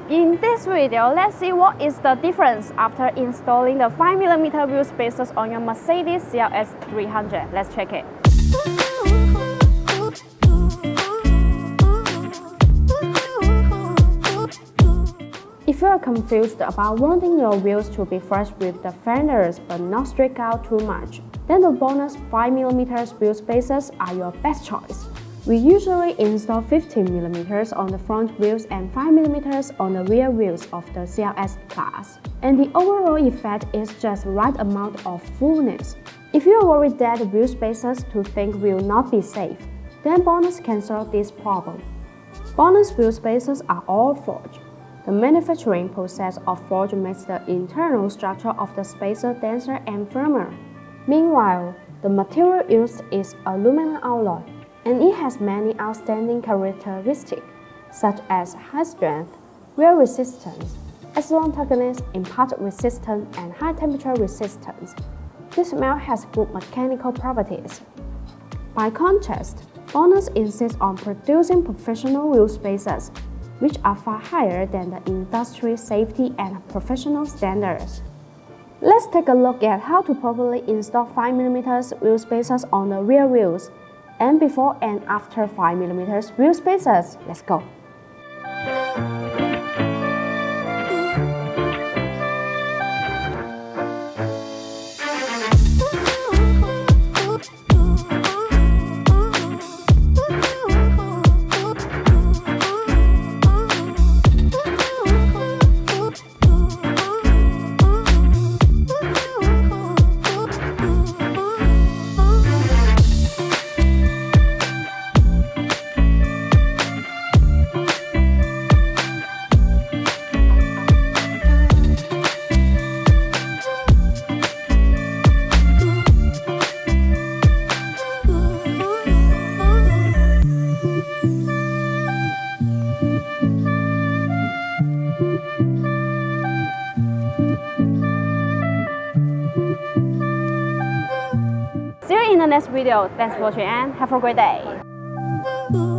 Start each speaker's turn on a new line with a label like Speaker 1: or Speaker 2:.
Speaker 1: In this video, let's see what is the difference after installing the 5mm wheel spacers on your Mercedes CLS 300. Let's check it. If you are confused about wanting your wheels to be fresh with the fenders but not streak out too much, then the bonus 5mm wheel spacers are your best choice. We usually install 15mm on the front wheels and 5mm on the rear wheels of the CLS class. And the overall effect is just the right amount of fullness. If you are worried that the wheel spacers to think will not be safe, then Bonus can solve this problem. Bonus wheel spacers are all forged. The manufacturing process of forge makes the internal structure of the spacer denser and firmer. Meanwhile, the material used is aluminum alloy, and it has many outstanding characteristics, such as high strength, wear resistance, excellent toughness, impact resistance, and high temperature resistance. This melt has good mechanical properties. By contrast, Bonus insists on producing professional wheel spacers, which are far higher than the industry safety and professional standards. Let's take a look at how to properly install 5mm wheel spacers on the rear wheels, and before and after 5mm wheel spacers. Let's go! See you in the next video. Thanks for watching and have a great day.